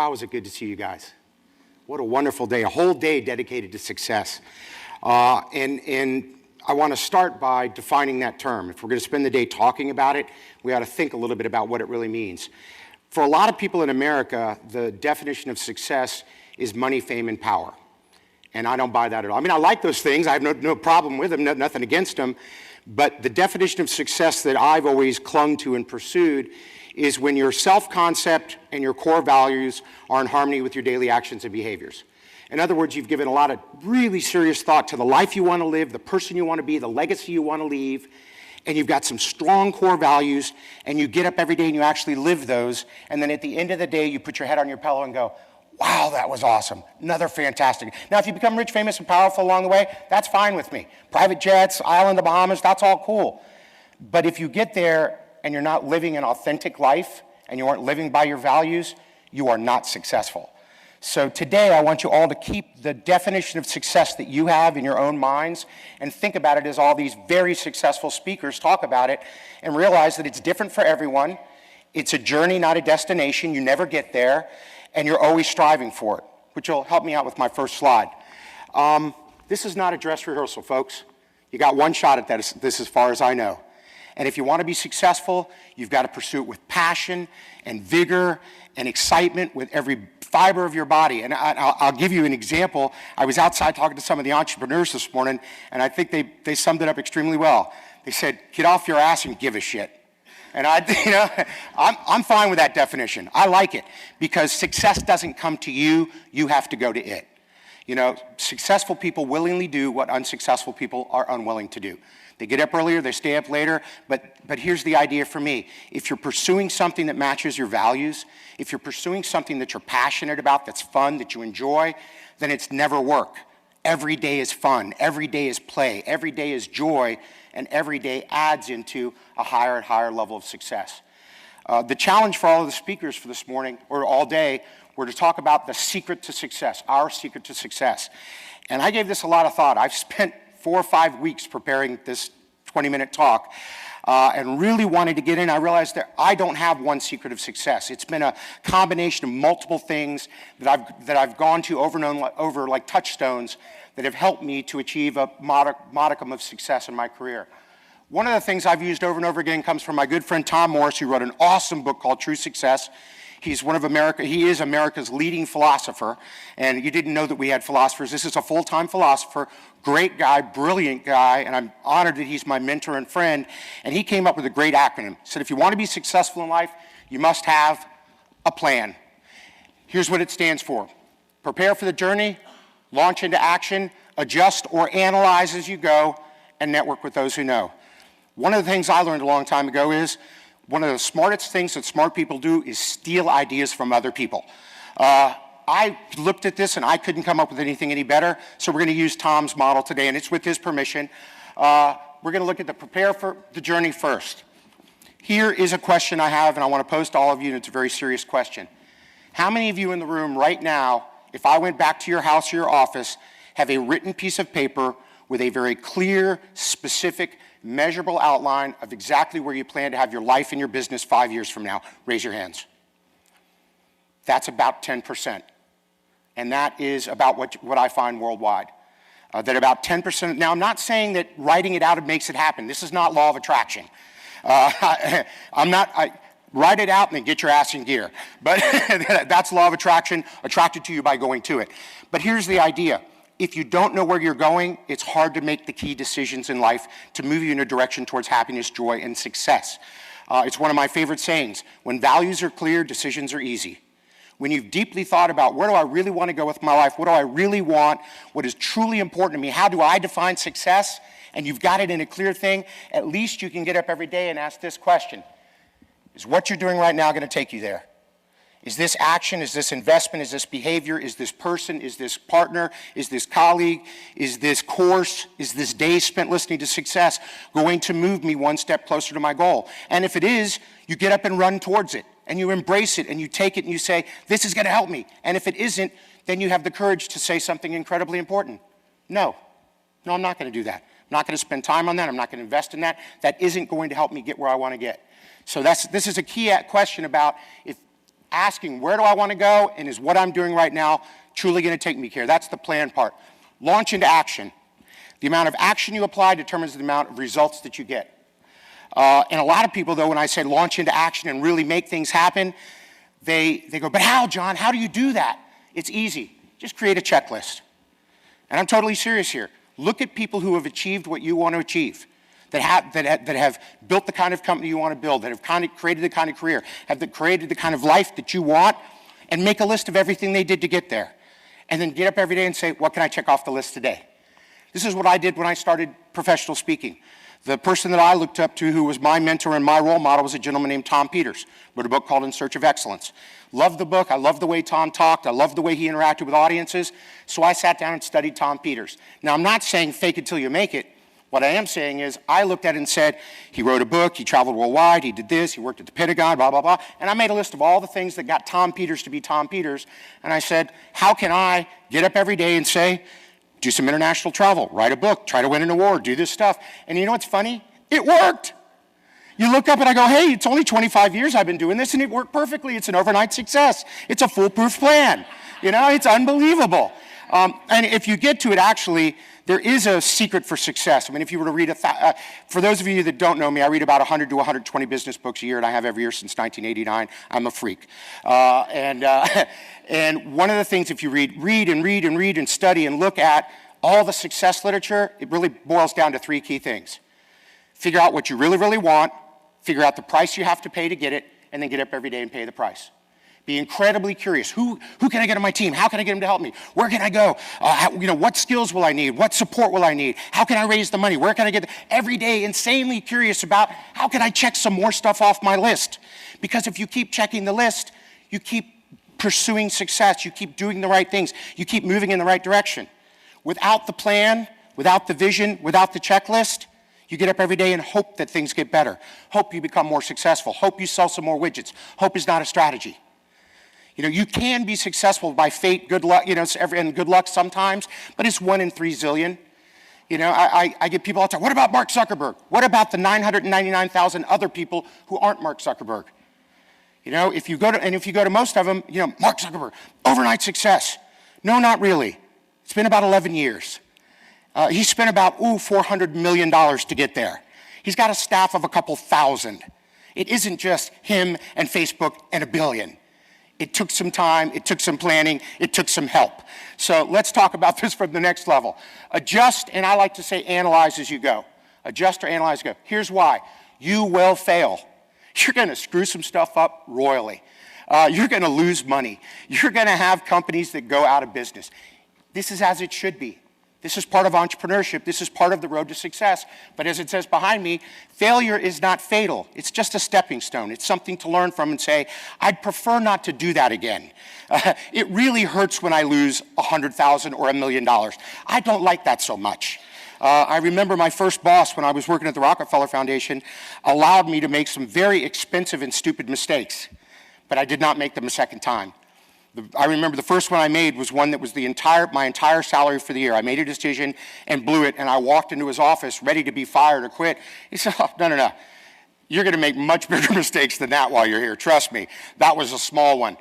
Wow, is it good to see you guys. What a wonderful day, a whole day dedicated to success. And I want to start by defining that term. If we're going to spend the day talking about it, we ought to think a little bit about what it really means. For a lot of people in America, the definition of success is money, fame, and power. And I don't buy that at all. I mean, I like those things. I have no problem with them, nothing against them. But the definition of success that I've always clung to and pursued is when your self-concept and your core values are in harmony with your daily actions and behaviors. In other words, you've given a lot of really serious thought to the life you want to live, the person you want to be, the legacy you want to leave, and you've got some strong core values, and you get up every day and you actually live those, and then at the end of the day, you put your head on your pillow and go, wow, that was awesome. Another fantastic. Now, if you become rich, famous, and powerful along the way, that's fine with me. Private jets, island of the Bahamas, that's all cool. But if you get there and you're not living an authentic life and you aren't living by your values, you are not successful. So today I want you all to keep the definition of success that you have in your own minds and think about it as all these very successful speakers talk about it, and realize that it's different for everyone. It's a journey, not a destination. You never get there, and you're always striving for it, which will help me out with my first slide. This is not a dress rehearsal, folks. You got one shot at this as far as I know. And if you want to be successful, you've got to pursue it with passion and vigor and excitement with every fiber of your body. And I'll give you an example. I was outside talking to some of the entrepreneurs this morning, and I think they summed it up extremely well. They said, get off your ass and give a shit. And I'm fine with that definition. I like it because success doesn't come to you, you have to go to it. You know, successful people willingly do what unsuccessful people are unwilling to do. They get up earlier, they stay up later, but here's the idea for me. If you're pursuing something that matches your values, if you're pursuing something that you're passionate about, that's fun, that you enjoy, then it's never work. Every day is fun, every day is play, every day is joy, and every day adds into a higher and higher level of success. The challenge for all of the speakers for this morning, or all day, were to talk about the secret to success, our secret to success. And I gave this a lot of thought. I've spent 4 or 5 weeks preparing this 20-minute talk and really wanted to get in. I realized that I don't have one secret of success. It's been a combination of multiple things that I've gone to over and over like touchstones that have helped me to achieve a modicum of success in my career. One of the things I've used over and over again comes from my good friend Tom Morris, who wrote an awesome book called True Success. He is America's leading philosopher, and you didn't know that we had philosophers. This is a full-time philosopher, great guy, brilliant guy, and I'm honored that he's my mentor and friend, and he came up with a great acronym. He said, if you want to be successful in life, you must have a plan. Here's what it stands for. Prepare for the journey, launch into action, adjust or analyze as you go, and network with those who know. One of the things I learned a long time ago is one of the smartest things that smart people do is steal ideas from other people. I looked at this and I couldn't come up with anything any better, so we're going to use Tom's model today, and it's with his permission. We're going to look at the prepare for the journey first. Here is a question I have, and I want to pose to all of you, and it's a very serious question. How many of you in the room right now, if I went back to your house or your office, have a written piece of paper with a very clear, specific, measurable outline of exactly where you plan to have your life and your business 5 years from now? Raise your hands. That's about 10%. And that is about what I find worldwide. That about 10%, now I'm not saying that writing it out makes it happen. This is not law of attraction. Write it out and then get your ass in gear. But that's law of attraction, attracted to you by going to it. But here's the idea. If you don't know where you're going, it's hard to make the key decisions in life to move you in a direction towards happiness, joy, and success. It's one of my favorite sayings. When values are clear, decisions are easy. When you've deeply thought about where do I really want to go with my life, what do I really want, what is truly important to me, how do I define success, and you've got it in a clear thing, at least you can get up every day and ask this question. Is what you're doing right now going to take you there? Is this action, is this investment, is this behavior, is this person, is this partner, is this colleague, is this course, is this day spent listening to success going to move me one step closer to my goal? And if it is, you get up and run towards it, and you embrace it, and you take it, and you say, this is going to help me. And if it isn't, then you have the courage to say something incredibly important. No, I'm not going to do that. I'm not going to spend time on that. I'm not going to invest in that. That isn't going to help me get where I want to get. So this is a key question about if asking where do I want to go, and is what I'm doing right now truly going to take me here? That's the plan part. Launch into action. The amount of action you apply determines the amount of results that you get. And a lot of people, though, when I say launch into action and really make things happen, they go, but how, John? How do you do that? It's easy. Just create a checklist. And I'm totally serious here. Look at people who have achieved what you want to achieve, that have built the kind of company you want to build, that have created the kind of career, created the kind of life that you want, and make a list of everything they did to get there. And then get up every day and say, what can I check off the list today? This is what I did when I started professional speaking. The person that I looked up to who was my mentor and my role model was a gentleman named Tom Peters. Wrote a book called In Search of Excellence. Loved the book. I loved the way Tom talked. I loved the way he interacted with audiences. So I sat down and studied Tom Peters. Now, I'm not saying fake it till you make it. What I am saying is I looked at it and said, he wrote a book, he traveled worldwide, he did this, he worked at the Pentagon, blah, blah, blah. And I made a list of all the things that got Tom Peters to be Tom Peters. And I said, how can I get up every day and say, do some international travel, write a book, try to win an award, do this stuff. And you know what's funny? It worked. You look up and I go, hey, it's only 25 years I've been doing this and it worked perfectly. It's an overnight success. It's a foolproof plan. You know, it's unbelievable. And if you get to it, actually, there is a secret for success. I mean, if you were to read for those of you that don't know me, I read about 100 to 120 business books a year, and I have every year since 1989. I'm a freak. And one of the things, if you read and study and look at all the success literature, it really boils down to three key things. Figure out what you really, really want, figure out the price you have to pay to get it, and then get up every day and pay the price. Be incredibly curious. Who can I get on my team? How can I get them to help me? Where can I go? What skills will I need? What support will I need? How can I raise the money? Where can I get every day insanely curious about how can I check some more stuff off my list? Because if you keep checking the list, you keep pursuing success. You keep doing the right things. You keep moving in the right direction. Without the plan, without the vision, without the checklist, you get up every day and hope that things get better. Hope you become more successful. Hope you sell some more widgets. Hope is not a strategy. You know, you can be successful by fate, good luck, and good luck sometimes, but it's 1 in 3 zillion. You know, I get people all the time, what about Mark Zuckerberg? What about the 999,000 other people who aren't Mark Zuckerberg? You know, if you go to most of them, Mark Zuckerberg, overnight success. No, not really. It's been about 11 years. He spent about, $400 million to get there. He's got a staff of a couple thousand. It isn't just him and Facebook and $1 billion. It took some time, it took some planning, it took some help. So let's talk about this from the next level. Adjust, and I like to say analyze as you go. Adjust or analyze as you go. Here's why. You will fail. You're going to screw some stuff up royally. You're going to lose money. You're going to have companies that go out of business. This is as it should be. This is part of entrepreneurship. This is part of the road to success. But as it says behind me, failure is not fatal. It's just a stepping stone. It's something to learn from and say, I'd prefer not to do that again. It really hurts when I lose $100,000 or $1 million. I don't like that so much. I remember my first boss when I was working at the Rockefeller Foundation allowed me to make some very expensive and stupid mistakes, but I did not make them a second time. I remember the first one I made was one that was my entire salary for the year. I made a decision and blew it, and I walked into his office ready to be fired or quit. He said, no. You're going to make much bigger mistakes than that while you're here. Trust me. That was a small one.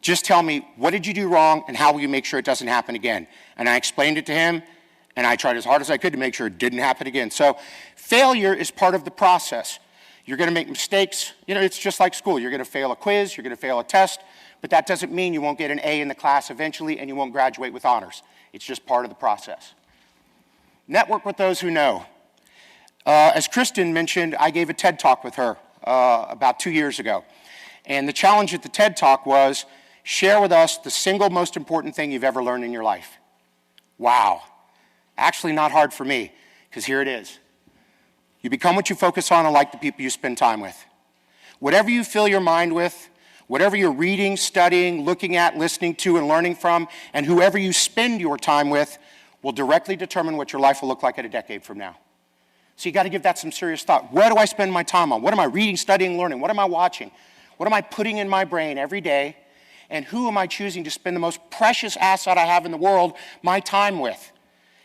Just tell me, what did you do wrong, and how will you make sure it doesn't happen again? And I explained it to him, and I tried as hard as I could to make sure it didn't happen again. So failure is part of the process. You're going to make mistakes. It's just like school. You're going to fail a quiz. You're going to fail a test. But that doesn't mean you won't get an A in the class eventually and you won't graduate with honors. It's just part of the process. Network with those who know. As Kristen mentioned, I gave a TED Talk with her about 2 years ago. And the challenge at the TED Talk was, share with us the single most important thing you've ever learned in your life. Wow. Actually not hard for me, because here it is. You become what you focus on and like the people you spend time with. Whatever you fill your mind with, whatever you're reading, studying, looking at, listening to, and learning from, and whoever you spend your time with will directly determine what your life will look like at a decade from now. So you got to give that some serious thought. Where do I spend my time on? What am I reading, studying, learning? What am I watching? What am I putting in my brain every day? And who am I choosing to spend the most precious asset I have in the world, my time with?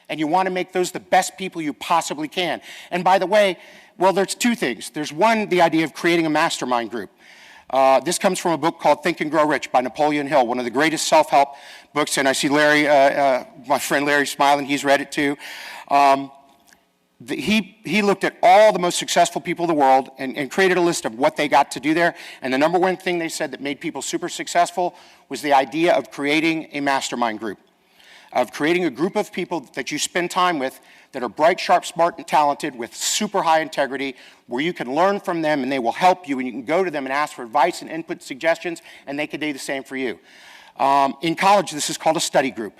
And you want to make those the best people you possibly can. And by the way, well, there's two things. There's one, the idea of creating a mastermind group. This comes from a book called Think and Grow Rich by Napoleon Hill, one of the greatest self-help books, and I see Larry, my friend Larry smiling, he's read it too. He looked at all the most successful people in the world and created a list of what they got to do there, and the number one thing they said that made people super successful was the idea of creating a mastermind group, of creating a group of people that you spend time with that are bright, sharp, smart, and talented with super high integrity, where you can learn from them and they will help you, and you can go to them and ask for advice and input suggestions, and they can do the same for you. In college, this is called a study group.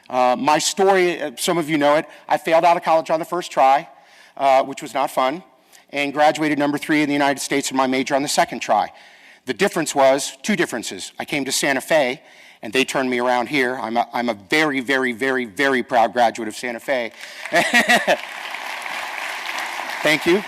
My story, some of you know it, I failed out of college on the first try, which was not fun, and graduated number 3 in the United States in my major on the second try. The difference was, 2 differences. I came to Santa Fe, and they turned me around here. I'm a very, very, very, very proud graduate of Santa Fe. Thank you.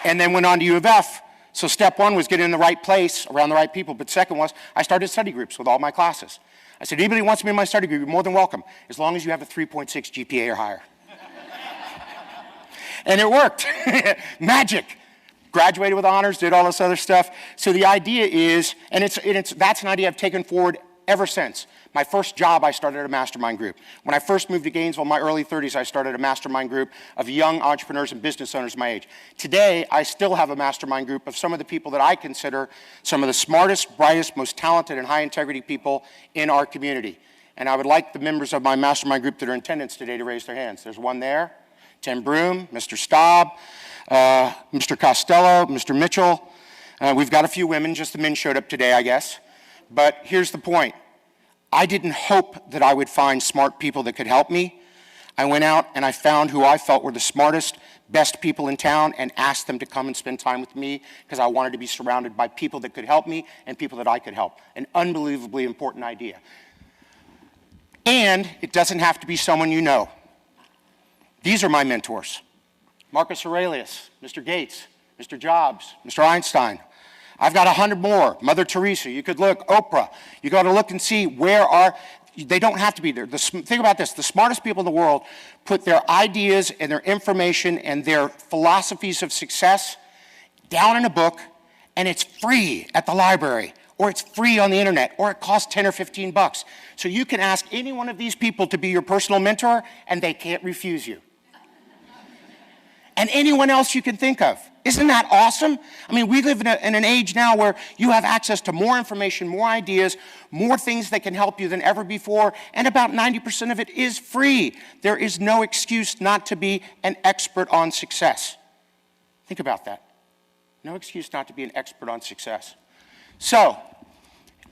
And then went on to U of F. So step 1 was getting in the right place, around the right people, but second was I started study groups with all my classes. I said, anybody who wants to be in my study group, you're more than welcome, as long as you have a 3.6 GPA or higher. And it worked. Magic. Graduated with honors, did all this other stuff. So the idea is, and that's an idea I've taken forward ever since. My first job, I started a mastermind group. When I first moved to Gainesville in my early 30s, I started a mastermind group of young entrepreneurs and business owners my age. Today, I still have a mastermind group of some of the people that I consider some of the smartest, brightest, most talented, and high integrity people in our community. And I would like the members of my mastermind group that are in attendance today to raise their hands. There's one there, Tim Broom, Mr. Staub, Mr. Costello, Mr. Mitchell. We've got a few women, just the men showed up today, I guess. But here's the point. I didn't hope that I would find smart people that could help me. I went out and I found who I felt were the smartest, best people in town and asked them to come and spend time with me because I wanted to be surrounded by people that could help me and people that I could help. An unbelievably important idea. And it doesn't have to be someone you know. These are my mentors. Marcus Aurelius, Mr. Gates, Mr. Jobs, Mr. Einstein. I've got 100 more. Mother Teresa, you could look, Oprah. You got to look and see they don't have to be there. Think about this, the smartest people in the world put their ideas and their information and their philosophies of success down in a book, and it's free at the library, or it's free on the internet, or it costs 10 or 15 bucks. So you can ask any one of these people to be your personal mentor, and they can't refuse you. And anyone else you can think of. Isn't that awesome? I mean, we live in an age now where you have access to more information, more ideas, more things that can help you than ever before, and about 90% of it is free. There is no excuse not to be an expert on success. Think about that. No excuse not to be an expert on success. So,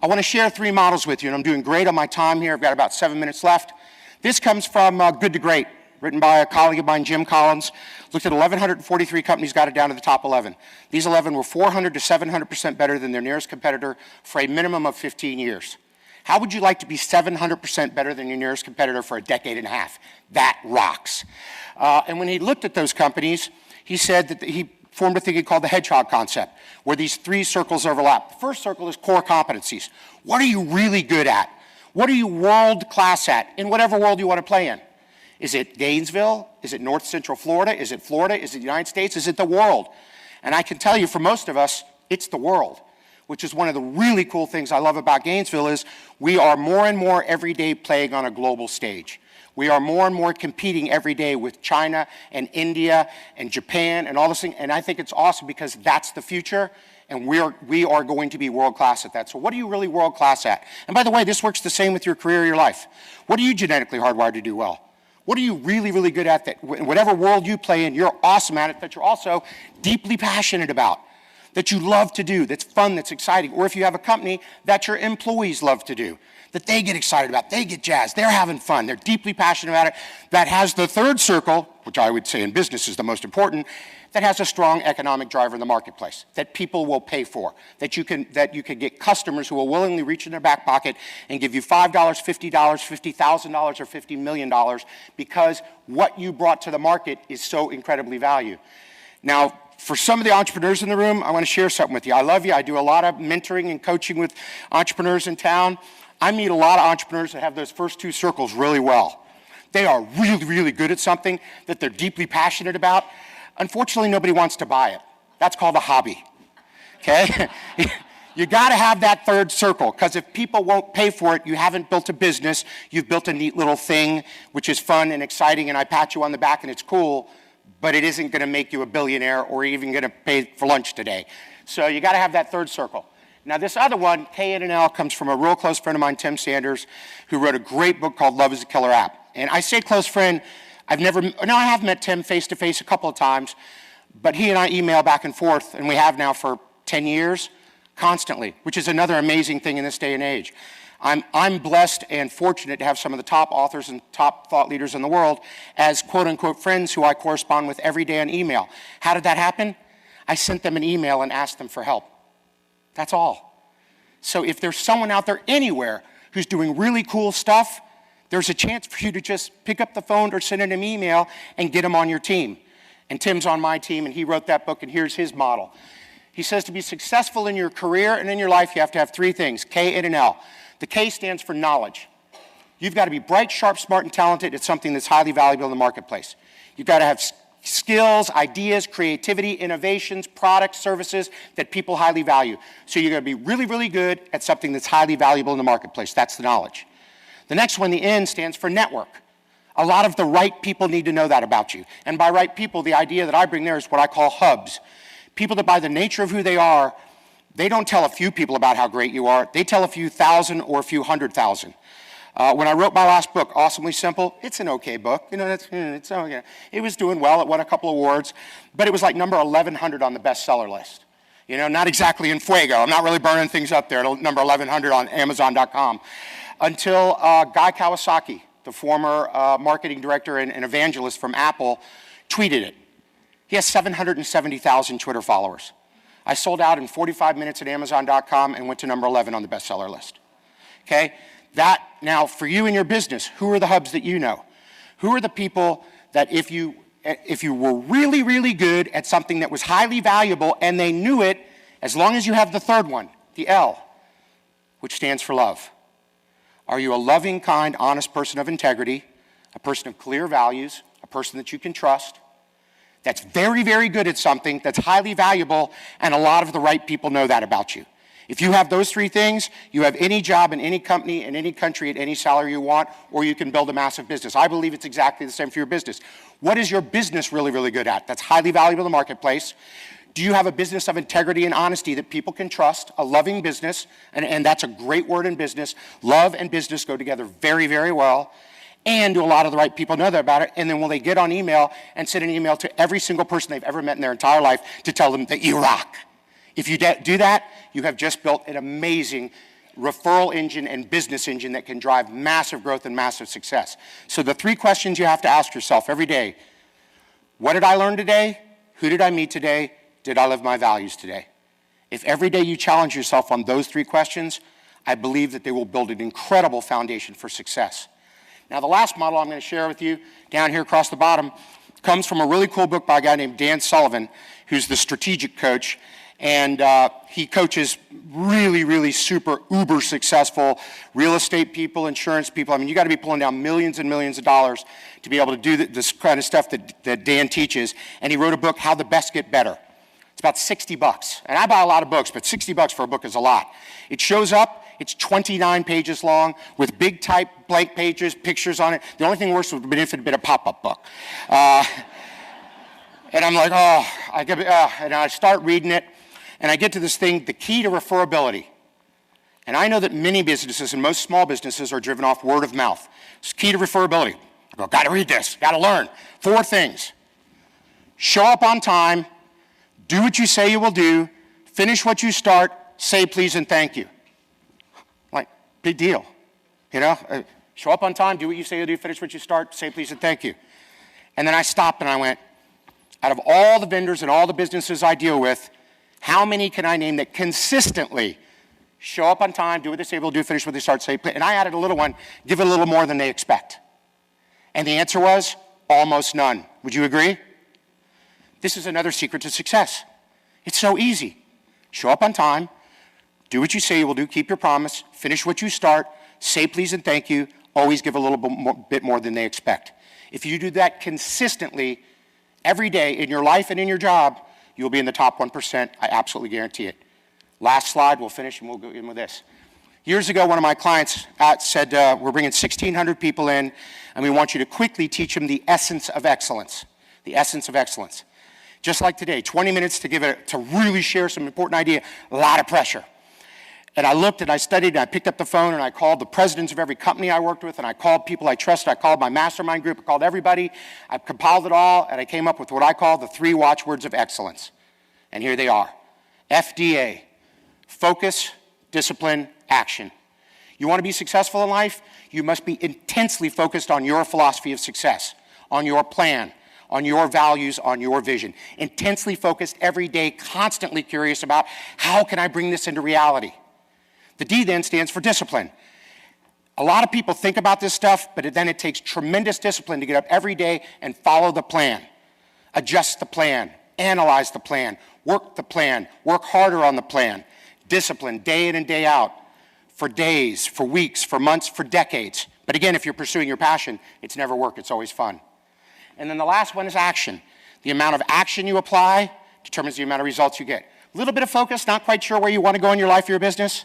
I want to share 3 models with you, and I'm doing great on my time here. I've got about 7 minutes left. This comes from Good to Great, written by a colleague of mine, Jim Collins. Looked at 1,143 companies, got it down to the top 11. These 11 were 400 to 700% better than their nearest competitor for a minimum of 15 years. How would you like to be 700% better than your nearest competitor for a decade and a half? That rocks. And when he looked at those companies, he said that he formed a thing he called the hedgehog concept, where these 3 circles overlap. The first circle is core competencies. What are you really good at? What are you world class at in whatever world you want to play in? Is it Gainesville? Is it North Central Florida? Is it Florida? Is it the United States? Is it the world? And I can tell you, for most of us, it's the world, which is one of the really cool things I love about Gainesville is we are more and more every day playing on a global stage. We are more and more competing every day with China and India and Japan and all this thing. And I think it's awesome because that's the future. And we are going to be world-class at that. So what are you really world-class at? And by the way, this works the same with your career or your life. What are you genetically hardwired to do well? What are you really, really good at that whatever world you play in, you're awesome at it, that you're also deeply passionate about, that you love to do, that's fun, that's exciting. Or if you have a company that your employees love to do, that they get excited about, they get jazzed, they're having fun, they're deeply passionate about it. That has the third circle, which I would say in business is the most important, that has a strong economic driver in the marketplace, that people will pay for, that you can get customers who will willingly reach in their back pocket and give you $5, $50, $50,000, or $50 million because what you brought to the market is so incredibly valuable. Now, for some of the entrepreneurs in the room, I want to share something with you. I love you. I do a lot of mentoring and coaching with entrepreneurs in town. I meet a lot of entrepreneurs that have those first 2 circles really well. They are really, really good at something that they're deeply passionate about. Unfortunately, nobody wants to buy it. That's called a hobby. okay? You got to have that third circle, because if people won't pay for it, you haven't built a business. You've built a neat little thing, which is fun and exciting, and I pat you on the back and it's cool, but it isn't going to make you a billionaire or even going to pay for lunch today. So you got to have that third circle. Now this other one, K, N, and L, comes from a real close friend of mine, Tim Sanders, who wrote a great book called Love is a Killer App. And I say close friend, I have met Tim face to face a couple of times, but he and I email back and forth, and we have now for 10 years, constantly, which is another amazing thing in this day and age. I'm blessed and fortunate to have some of the top authors and top thought leaders in the world as quote-unquote friends who I correspond with every day on email. How did that happen? I sent them an email and asked them for help. That's all. So if there's someone out there anywhere who's doing really cool stuff, there's a chance for you to just pick up the phone or send an email and get them on your team. And Tim's on my team, and he wrote that book, and here's his model. He says to be successful in your career and in your life, you have to have three things, K, N, and L. The K stands for knowledge. You've got to be bright, sharp, smart, and talented at something that's highly valuable in the marketplace. You've got to have skills, ideas, creativity, innovations, products, services that people highly value. So you're going to be really, really good at something that's highly valuable in the marketplace. That's the knowledge. The next one, the N, stands for network. A lot of the right people need to know that about you. And by right people, the idea that I bring there is what I call hubs. People that by the nature of who they are, they don't tell a few people about how great you are. They tell a few thousand or a few 100,000. When I wrote my last book, Awesomely Simple, it's an okay book. You know, it's okay. It was doing well. It won a couple awards, but it was like number 1,100 on the bestseller list. You know, not exactly in fuego. I'm not really burning things up there. Number 1,100 on Amazon.com. Until Guy Kawasaki, the former marketing director and evangelist from Apple, tweeted it. He has 770,000 Twitter followers. I sold out in 45 minutes at Amazon.com and went to number 11 on the bestseller list. Okay? That, now, for you in your business, who are the hubs that you know? Who are the people that if you were really, really good at something that was highly valuable and they knew it, as long as you have the third one, the L, which stands for love. Are you a loving, kind, honest person of integrity, a person of clear values, a person that you can trust, that's very, very good at something that's highly valuable, and a lot of the right people know that about you. If you have those three things, you have any job in any company, in any country, at any salary you want, or you can build a massive business. I believe it's exactly the same for your business. What is your business really, really good at that's highly valuable in the marketplace? Do you have a business of integrity and honesty that people can trust, a loving business, and that's a great word in business. Love and business go together very, very well. And do a lot of the right people know that about it, and then will they get on email and send an email to every single person they've ever met in their entire life to tell them that you rock. If you do that, you have just built an amazing referral engine and business engine that can drive massive growth and massive success. So the three questions you have to ask yourself every day: what did I learn today? Who did I meet today? Did I live my values today? If every day you challenge yourself on those three questions, I believe that they will build an incredible foundation for success. Now, the last model I'm going to share with you down here across the bottom comes from a really cool book by a guy named Dan Sullivan, who's the strategic coach. And he coaches really, really super uber successful real estate people, insurance people. I mean, you got to be pulling down millions and millions of dollars to be able to do this kind of stuff that Dan teaches. And he wrote a book, How the Best Get Better. It's about $60. And I buy a lot of books, but $60 for a book is a lot. It shows up. It's 29 pages long with big type blank pages, pictures on it. The only thing worse would have been if it had been a pop-up book. And I'm like, and I start reading it, and I get to this thing, the key to referability. And I know that many businesses and most small businesses are driven off word of mouth. It's key to referability. I go, got to read this, got to learn. 4 things. Show up on time, do what you say you will do, finish what you start, say please and thank you. Like, big deal. You know, show up on time, do what you say you'll do, finish what you start, say please and thank you. And then I stopped and I went, out of all the vendors and all the businesses I deal with, how many can I name that consistently show up on time, do what they say they'll do, finish what they start, say please? And I added a little one, give it a little more than they expect. And the answer was almost none. Would you agree? This is another secret to success. It's so easy. Show up on time, do what you say you will do, keep your promise, finish what you start, say please and thank you, always give a little bit more than they expect. If you do that consistently every day in your life and in your job, you'll be in the top 1%. I absolutely guarantee it. Last slide, we'll finish and we'll go in with this. Years ago, one of my clients said, we're bringing 1,600 people in, and we want you to quickly teach them the essence of excellence. The essence of excellence. Just like today, 20 minutes to really share some important idea, a lot of pressure. And I looked and I studied and I picked up the phone and I called the presidents of every company I worked with and I called people I trusted. I called my mastermind group. I called everybody. I compiled it all and I came up with what I call the 3 watchwords of excellence. And here they are. FDA, focus, discipline, action. You want to be successful in life? You must be intensely focused on your philosophy of success, on your plan, on your values, on your vision. Intensely focused every day, constantly curious about how can I bring this into reality? The D then stands for discipline. A lot of people think about this stuff, but then it takes tremendous discipline to get up every day and follow the plan. Adjust the plan, analyze the plan, work harder on the plan. Discipline, day in and day out, for days, for weeks, for months, for decades. But again, if you're pursuing your passion, it's never work, it's always fun. And then the last one is action. The amount of action you apply determines the amount of results you get. A little bit of focus, not quite sure where you want to go in your life or your business.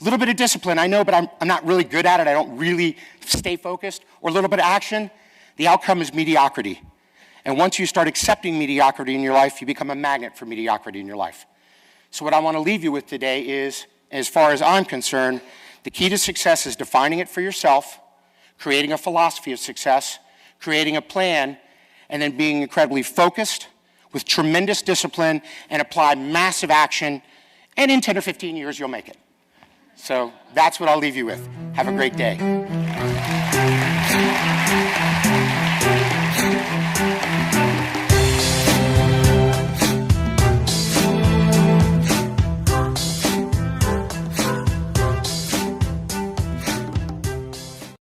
A little bit of discipline, I know, but I'm not really good at it. I don't really stay focused. Or a little bit of action, the outcome is mediocrity. And once you start accepting mediocrity in your life, you become a magnet for mediocrity in your life. So what I want to leave you with today is, as far as I'm concerned, the key to success is defining it for yourself, creating a philosophy of success, creating a plan, and then being incredibly focused with tremendous discipline and apply massive action, and in 10 or 15 years, you'll make it. So that's what I'll leave you with. Have a great day.